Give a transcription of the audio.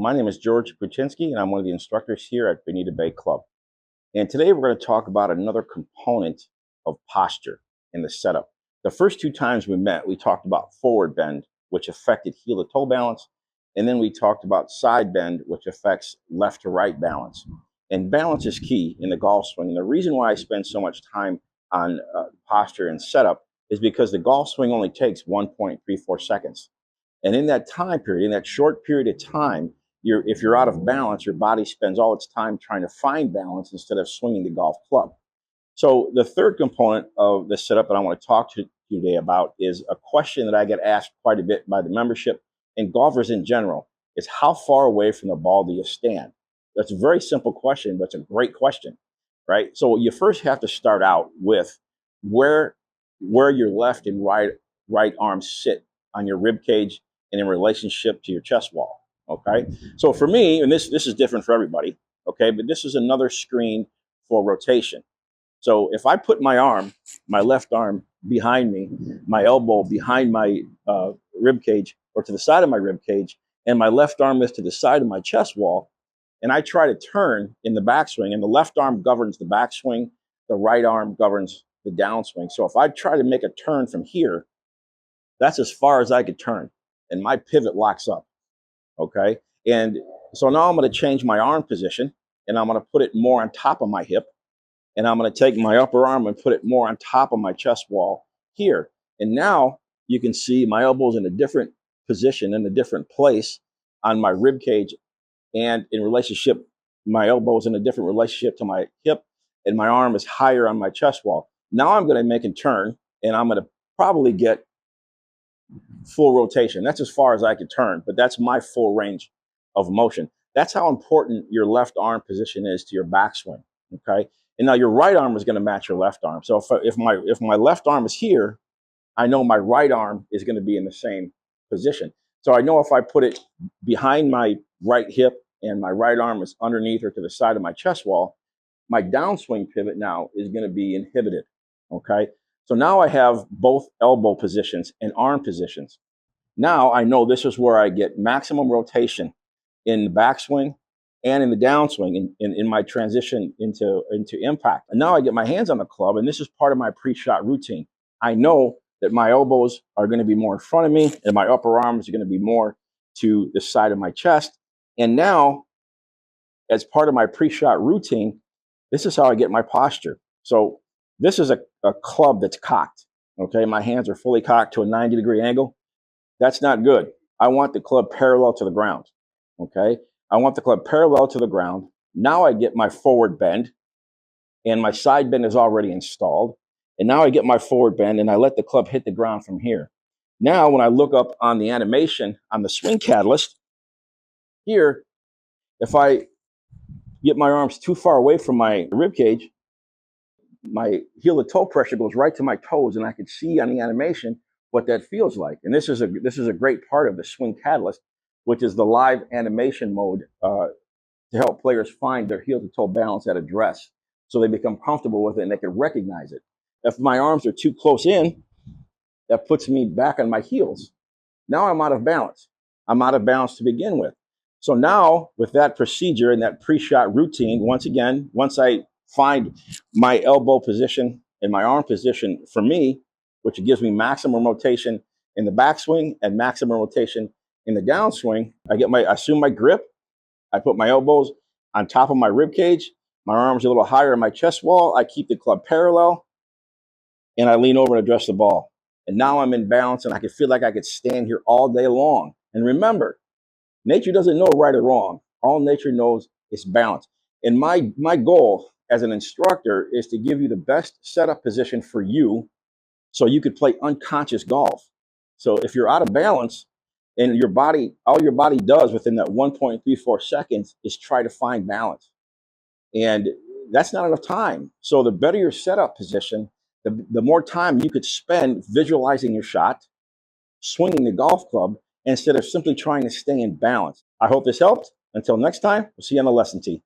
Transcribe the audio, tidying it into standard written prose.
My name is George Puchinsky, and I'm one of the instructors here at Bonita Bay Club. And today we're going to talk about another component of posture in the setup. The first two times we met, we talked about forward bend, which affected heel to toe balance. And then we talked about side bend, which affects left to right balance. And balance is key in the golf swing. And the reason why I spend so much time on posture and setup is because the golf swing only takes 1.34 seconds. And in that time period, in that short period of time, if you're out of balance, your body spends all its time trying to find balance instead of swinging the golf club. So the third component of the setup that I want to talk to you today about is a question that I get asked quite a bit by the membership and golfers in general, is how far away from the ball do you stand? That's a very simple question, but it's a great question, right? So you first have to start out with where your left and right arms sit on your rib cage and in relationship to your chest wall. Okay, so for me, and this is different for everybody, okay, but this is another screen for rotation. So if I put my left arm behind me, my elbow behind my rib cage or to the side of my rib cage, and my left arm is to the side of my chest wall, and I try to turn in the backswing, and the left arm governs the backswing, the right arm governs the downswing. So if I try to make a turn from here, that's as far as I could turn, and my pivot locks up. Okay, and so now I'm going to change my arm position, and I'm going to put it more on top of my hip, and I'm going to take my upper arm and put it more on top of my chest wall here. And now you can see my elbow's in a different position, in a different place on my rib cage, and in relationship, my elbow's in a different relationship to my hip, and my arm is higher on my chest wall. Now I'm going to make a turn, and I'm going to probably get full rotation. That's as far as I could turn, but that's my full range of motion. That's how important your left arm position is to your backswing. Okay, and now your right arm is going to match your left arm. So if my left arm is here, I know my right arm is going to be in the same position. So I know if I put it behind my right hip and my right arm is underneath or to the side of my chest wall, my downswing pivot now is going to be inhibited. Okay. So now I have both elbow positions and arm positions. Now I know this is where I get maximum rotation in the backswing and in the downswing in my transition into impact. And now I get my hands on the club, and this is part of my pre-shot routine. I know that my elbows are going to be more in front of me and my upper arms are going to be more to the side of my chest. And now, as part of my pre-shot routine, this is how I get my posture. So this is a club that's cocked. Okay, my hands are fully cocked to a 90-degree angle. That's not good. I want the club parallel to the ground. Okay, I want the club parallel to the ground. Now I get my forward bend, and my side bend is already installed. And now I get my forward bend, and I let the club hit the ground from here. Now, when I look up on the animation on the swing catalyst, here, if I get my arms too far away from my rib cage, my heel to toe pressure goes right to my toes, and I can see on the animation what that feels like. And this is a great part of the swing catalyst, which is the live animation mode to help players find their heel to toe balance at address, so they become comfortable with it and they can recognize it. If my arms are too close in, that puts me back on my heels. Now I'm out of balance. I'm out of balance to begin with. So now, with that procedure and that pre-shot routine, once again, once I find my elbow position and my arm position for me, which gives me maximum rotation in the backswing and maximum rotation in the downswing, I assume my grip. I put my elbows on top of my rib cage. My arms are a little higher on my chest wall. I keep the club parallel, and I lean over and address the ball. And now I'm in balance, and I can feel like I could stand here all day long. And remember, nature doesn't know right or wrong. All nature knows is balance. And my goal as an instructor is to give you the best setup position for you so you could play unconscious golf. So if you're out of balance and all your body does within that 1.34 seconds is try to find balance. And that's not enough time. So the better your setup position, the more time you could spend visualizing your shot, swinging the golf club, instead of simply trying to stay in balance. I hope this helped. Until next time, we'll see you on the lesson tee.